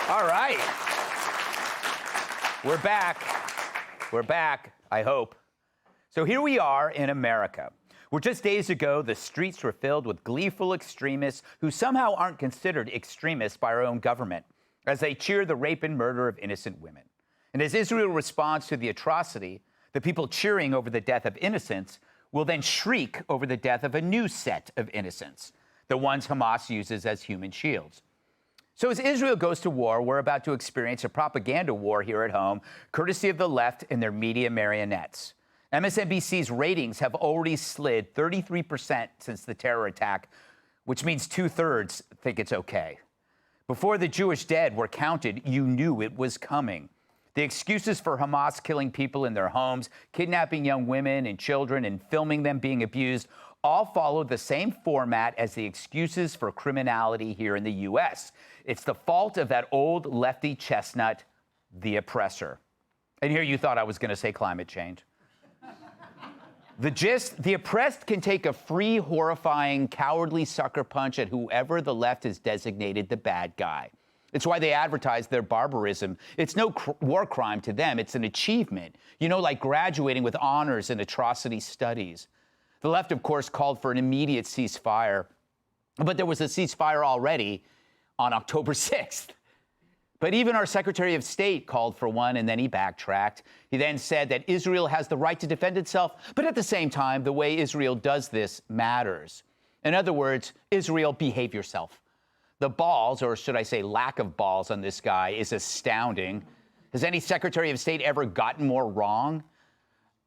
All right. We're back. We're back, I hope. So here we are in America, where just days ago, the streets were filled with gleeful extremists who somehow aren't considered extremists by our own government, as they cheer the rape and murder of innocent women. And as Israel responds to the atrocity, the people cheering over the death of innocents will then shriek over the death of a new set of innocents, the ones Hamas uses as human shields. So as Israel goes to war, we're about to experience a propaganda war here at home, courtesy of the left and their media marionettes. MSNBC's ratings have already slid 33% since the terror attack, which means 2/3 think it's okay. Before the Jewish dead were counted, you knew it was coming. The excuses for Hamas killing people in their homes, kidnapping young women and children, and filming them being abused all follow the same format as the excuses for criminality here in the U.S. It's the fault of that old lefty chestnut, the oppressor. And here you thought I was going to say climate change. The gist, the oppressed can take a free, horrifying, cowardly sucker punch at whoever the left has designated the bad guy. It's why they advertise their barbarism. It's no war crime to them. It's an achievement. You know, like graduating with honors in atrocity studies. The left, of course, called for an immediate ceasefire. But there was a ceasefire already on October 6th. But even our Secretary of State called for one, and then he backtracked. He then said that Israel has the right to defend itself, but at the same time, the way Israel does this matters. In other words, Israel, behave yourself. The balls, or should I say lack of balls, on this guy is astounding. Has any Secretary of State ever gotten more wrong?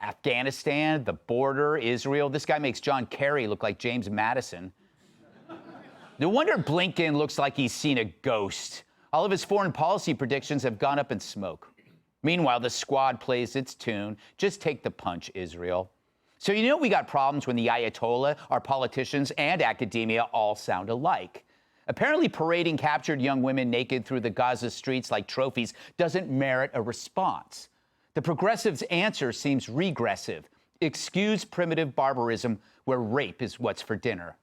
Afghanistan, the border, Israel. This guy makes John Kerry look like James Madison. No wonder Blinken looks like he's seen a ghost. All of his foreign policy predictions have gone up in smoke. Meanwhile, the squad plays its tune. Just take the punch, Israel. So you know we got problems when the Ayatollah, our politicians, and academia all sound alike. Apparently, parading captured young women naked through the Gaza streets like trophies doesn't merit a response. The progressives' answer seems regressive. Excuse primitive barbarism where rape is what's for dinner.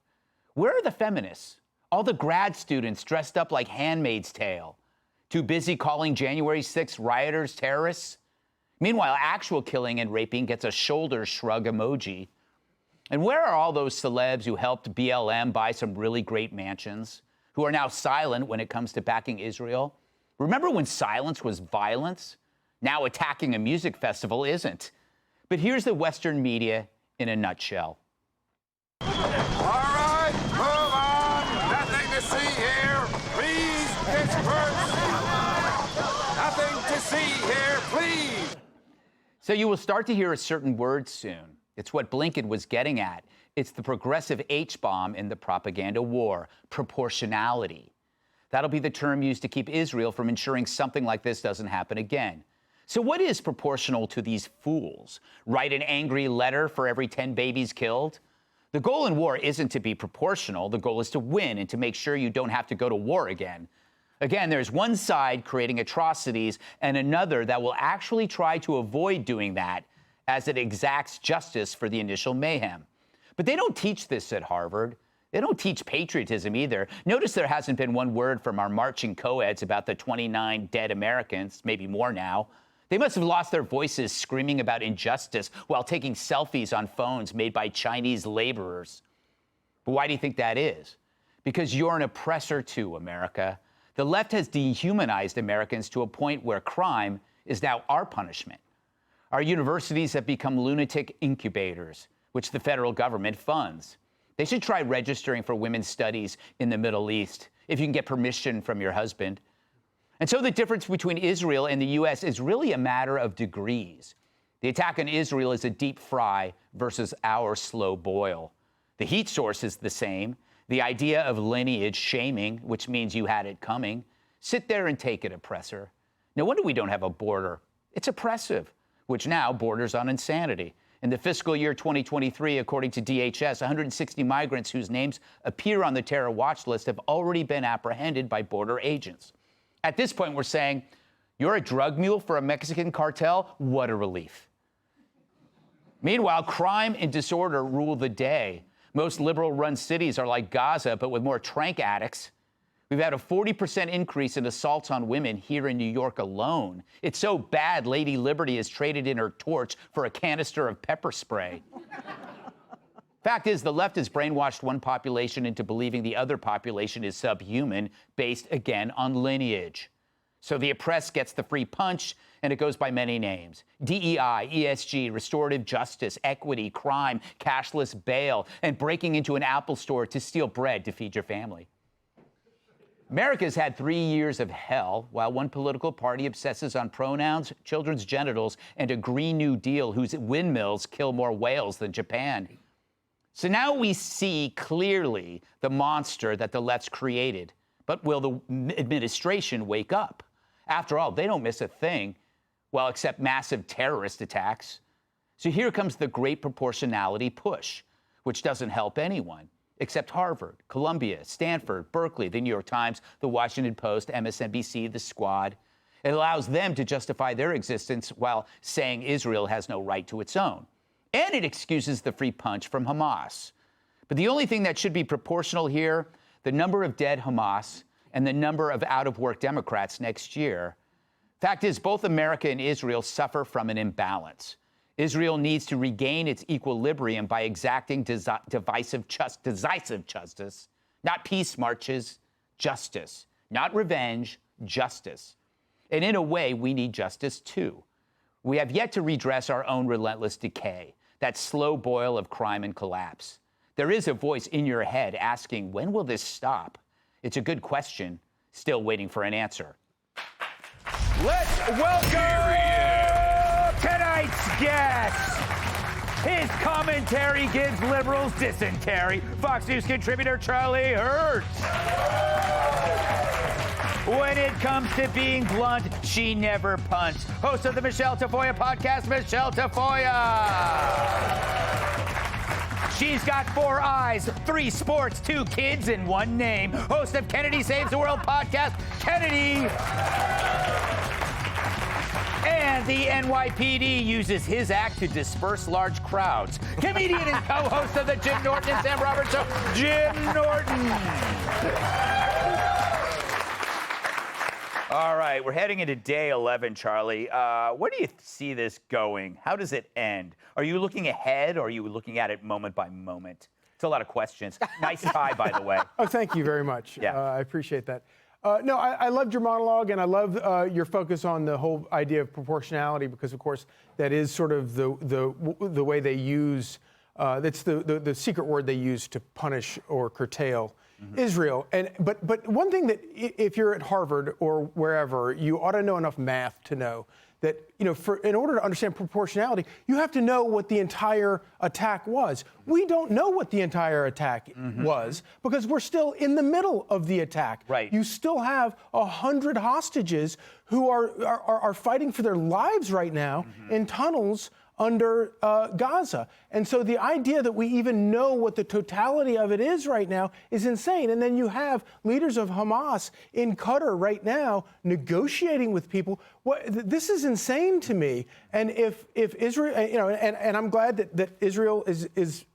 Where are the feminists? All the grad students dressed up like Handmaid's Tale. Too busy calling January 6th rioters terrorists? Meanwhile, actual killing and raping gets a shoulder shrug emoji. And where are all those celebs who helped BLM buy some really great mansions, who are now silent when it comes to backing Israel? Remember when silence was violence? Now attacking a music festival isn't. But here's the Western media in a nutshell. All right, move on. Nothing to see here. Please disperse. Nothing to see here, please. So you will start to hear a certain word soon. It's what Blinken was getting at. It's the progressive H-bomb in the propaganda war, proportionality. That'll be the term used to keep Israel from ensuring something like this doesn't happen again. So what is proportional to these fools? Write an angry letter for every 10 babies killed? The goal in war isn't to be proportional. The goal is to win and to make sure you don't have to go to war again. Again, there's one side creating atrocities and another that will actually try to avoid doing that as it exacts justice for the initial mayhem. But they don't teach this at Harvard. They don't teach patriotism either. Notice there hasn't been one word from our marching co-eds about the 29 dead Americans, maybe more now. They must have lost their voices screaming about injustice while taking selfies on phones made by Chinese laborers. But why do you think that is? Because you're an oppressor too, America. The left has dehumanized Americans to a point where crime is now our punishment. Our universities have become lunatic incubators, which the federal government funds. They should try registering for women's studies in the Middle East if you can get permission from your husband. And so the difference between Israel and the U.S. is really a matter of degrees. The attack on Israel is a deep fry versus our slow boil. The heat source is the same. The idea of lineage shaming, which means you had it coming. Sit there and take it, oppressor. No wonder we don't have a border. It's oppressive, which now borders on insanity. In the fiscal year 2023, according to DHS, 160 migrants whose names appear on the terror watch list have already been apprehended by border agents. At this point, we're saying, you're a drug mule for a Mexican cartel? What a relief. Meanwhile, crime and disorder rule the day. Most liberal-run cities are like Gaza, but with more trank addicts. We've had a 40% increase in assaults on women here in New York alone. It's so bad, Lady Liberty has traded in her torch for a canister of pepper spray. Fact is, the left has brainwashed one population into believing the other population is subhuman, based, again, on lineage. So the oppressed gets the free punch, and it goes by many names. DEI, ESG, restorative justice, equity, crime, cashless bail, and breaking into an Apple store to steal bread to feed your family. America's had 3 years of hell, while one political party obsesses on pronouns, children's genitals, and a Green New Deal whose windmills kill more whales than Japan. So now we see clearly the monster that the left's created. But will the administration wake up? After all, they don't miss a thing, well, except massive terrorist attacks. So here comes the great proportionality push, which doesn't help anyone, except Harvard, Columbia, Stanford, Berkeley, the New York Times, the Washington Post, MSNBC, the Squad. It allows them to justify their existence while saying Israel has no right to its own. And it excuses the free punch from Hamas. But the only thing that should be proportional here, the number of dead Hamas and the number of out-of-work Democrats next year. Fact is, both America and Israel suffer from an imbalance. Israel needs to regain its equilibrium by exacting decisive justice, not peace marches, justice, not revenge, justice. And in a way, we need justice too. We have yet to redress our own relentless decay, that slow boil of crime and collapse. There is a voice in your head asking, when will this stop? It's a good question, still waiting for an answer. Let's welcome tonight's guest. His commentary gives liberals dysentery. Fox News contributor Charlie Hertz. When it comes to being blunt, she never punts. Host of the Michelle Tafoya podcast, Michelle Tafoya. She's got 4 eyes, 3 sports, 2 kids, and 1 name. Host of Kennedy Saves the World podcast, Kennedy. And the NYPD uses his act to disperse large crowds. Comedian and co-host of the Jim Norton and Sam Roberts Show, Jim Norton. All right, we're heading into day 11, Charlie. Where do you see this going? How does it end? Are you looking ahead, or are you looking at it moment by moment? It's a lot of questions. Nice tie, by the way. Oh, thank you very much. Yeah. I appreciate that. No, I loved your monologue, and I love your focus on the whole idea of proportionality, because, of course, that is sort of the way they use, that's the secret word they use to punish or curtail Israel. But one thing that, if you're at Harvard or wherever, you ought to know enough math to know that, in order to understand proportionality, you have to know what the entire attack was. We don't know what the entire attack was, because we're still in the middle of the attack. Right. You still have 100 hostages who are fighting for their lives right now in tunnels under Gaza. And so the idea that we even know what the totality of it is right now is insane. And then you have leaders of Hamas in Qatar right now negotiating with people. This is insane to me. And if Israel, and I'm glad that Israel is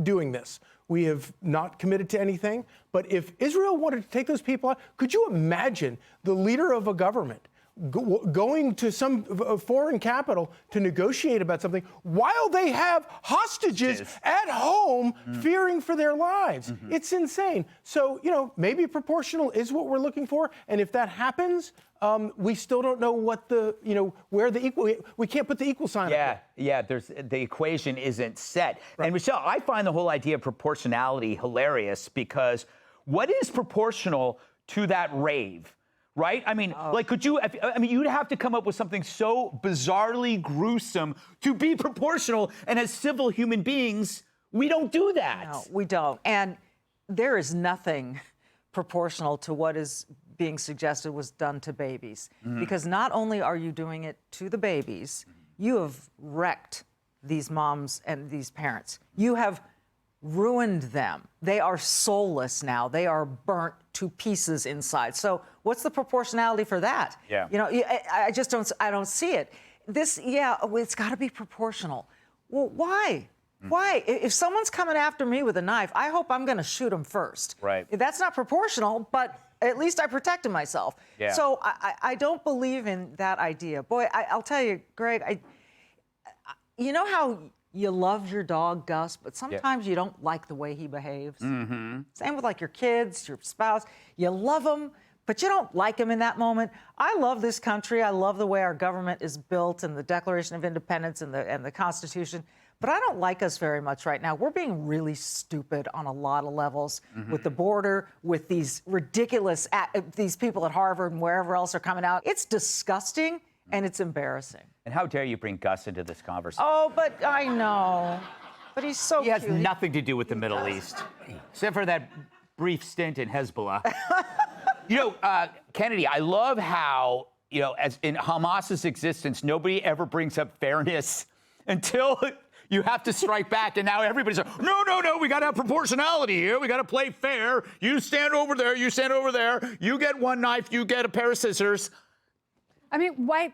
doing this. We have not committed to anything. But if Israel wanted to take those people out, could you imagine the leader of a government going to some foreign capital to negotiate about something while they have hostages at home fearing for their lives? It's insane. So, maybe proportional is what we're looking for. And if that happens, we still don't know what where the equal, we can't put the equal sign up. Yeah, the equation isn't set. Right. And Michelle, I find the whole idea of proportionality hilarious, because what is proportional to that rave? Right? I mean, you'd have to come up with something so bizarrely gruesome to be proportional. And as civil human beings, we don't do that. No, we don't. And there is nothing proportional to what is being suggested was done to babies. Because not only are you doing it to the babies, you have wrecked these moms and these parents. You have ruined them. They are soulless now. They are burnt to pieces inside. So what's the proportionality for that? Yeah. I just don't see it. It's got to be proportional. Well, why? Why? If someone's coming after me with a knife, I hope I'm going to shoot him first. Right. That's not proportional, but at least I protected myself. Yeah. So I don't believe in that idea. Boy, I'll tell you, Greg, you know how you love your dog, Gus, but sometimes you don't like the way he behaves? Same with like your kids, your spouse. You love them, but you don't like them in that moment. I love this country. I love the way our government is built and the Declaration of Independence and the Constitution. But I don't like us very much right now. We're being really stupid on a lot of levels with the border, with these ridiculous, these people at Harvard and wherever else are coming out. It's disgusting and it's embarrassing. And how dare you bring Gus into this conversation? Oh, but I know. But he's so He has cute. nothing to do with the Middle East, except for that brief stint in Hezbollah. Kennedy, I love how, as in Hamas's existence, nobody ever brings up fairness until you have to strike back, and now everybody's like, no, we got to have proportionality here. We got to play fair. You stand over there, you stand over there. You get one knife, you get a pair of scissors. I mean, why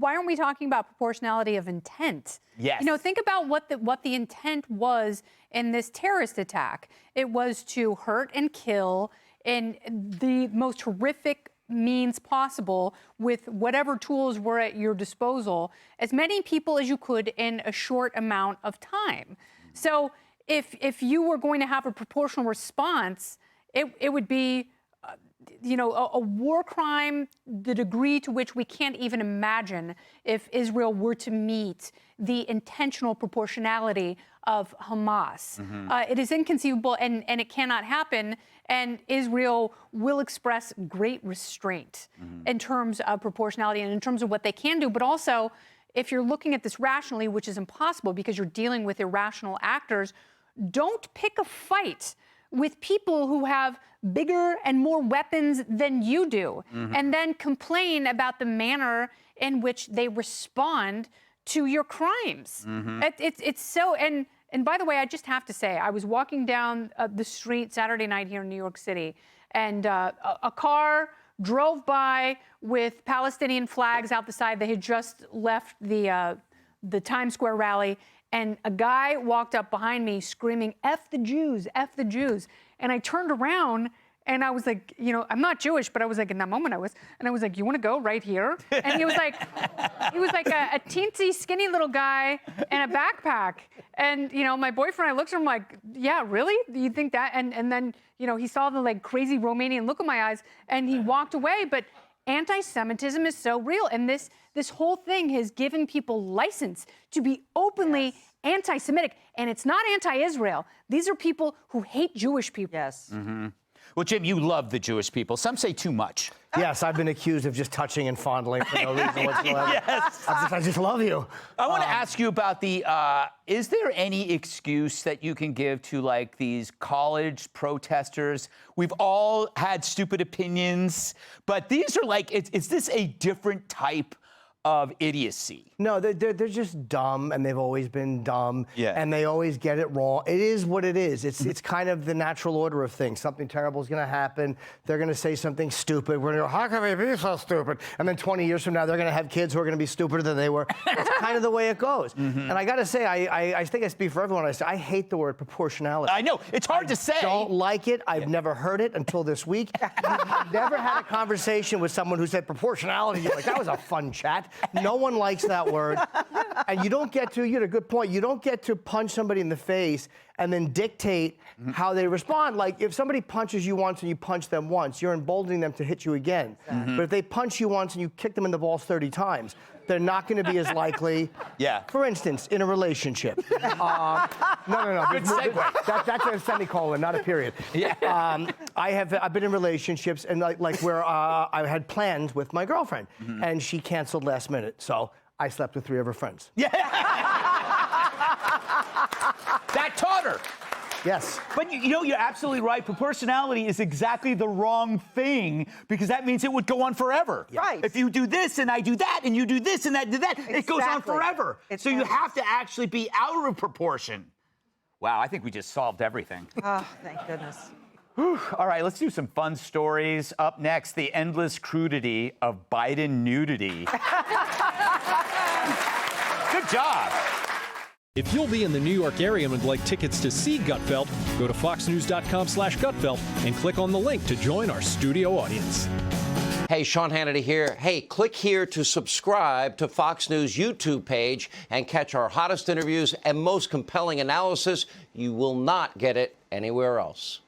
aren't we talking about proportionality of intent? Yes. Think about what the intent was in this terrorist attack. It was to hurt and kill in the most horrific means possible with whatever tools were at your disposal, as many people as you could in a short amount of time. So if you were going to have a proportional response, it would be a war crime, the degree to which we can't even imagine if Israel were to meet the intentional proportionality of Hamas. It is inconceivable and it cannot happen. And Israel will express great restraint in terms of proportionality and in terms of what they can do. But also, if you're looking at this rationally, which is impossible because you're dealing with irrational actors, don't pick a fight with people who have bigger and more weapons than you do, and then complain about the manner in which they respond to your crimes. It's so, and by the way, I just have to say, I was walking down the street Saturday night here in New York City, and a car drove by with Palestinian flags out the side. They had just left the Times Square rally, and a guy walked up behind me screaming, "F the Jews, F the Jews." And I turned around and I was like, I'm not Jewish, but I was like, in that moment I was like, "You want to go right here?" And he was like a teensy, skinny little guy in a backpack. And, my boyfriend, I looked at him like, "Yeah, really? Do you think that?" And then, he saw the crazy Romanian look in my eyes and he walked away. But anti-Semitism is so real. And this whole thing has given people license to be openly anti-Semitic. And it's not anti-Israel. These are people who hate Jewish people. Yes. Well, Jim, you love the Jewish people. Some say too much. Yes, I've been accused of just touching and fondling for no reason whatsoever. Yes. I just love you. I want to ask you about is there any excuse that you can give to these college protesters? We've all had stupid opinions, but these are is this a different type of idiocy? No, they're just dumb, and they've always been dumb, Yeah. and they always get it wrong. It is what it is. It's kind of the natural order of things. Something terrible is going to happen. They're going to say something stupid. We're going to go, "How can they be so stupid?" And then 20 years from now, they're going to have kids who are going to be stupider than they were. It's kind of the way it goes. And I got to say, I think I speak for everyone. I hate the word proportionality. I know. It's hard to say. I don't like it. I've never heard it until this week. I've never had a conversation with someone who said proportionality. You're like, that was a fun chat. No one likes that word. And you had a good point. You don't get to punch somebody in the face and then dictate how they respond. Like, if somebody punches you once and you punch them once, you're emboldening them to hit you again. But if they punch you once and you kick them in the balls 30 times, they're not going to be as likely. Yeah. For instance, in a relationship. No. Good segue. That's a semicolon, not a period. Yeah. I've been in relationships and where I had plans with my girlfriend, and she canceled last minute, so I slept with 3 of her friends. Yeah. That taught her. Yes. But you're absolutely right. Proportionality is exactly the wrong thing because that means it would go on forever. Right. If you do this and I do that and you do this and I do that, it goes on Exactly. forever. So you have to actually be out of proportion. Wow, I think we just solved everything. Oh, thank goodness. All right, let's do some fun stories. Up next, the endless crudity of Biden nudity. Good job. If you'll be in the New York area and would like tickets to see Gutfeld, go to foxnews.com/Gutfeld and click on the link to join our studio audience. Hey, Sean Hannity here. Hey, click here to subscribe to Fox News YouTube page and catch our hottest interviews and most compelling analysis. You will not get it anywhere else.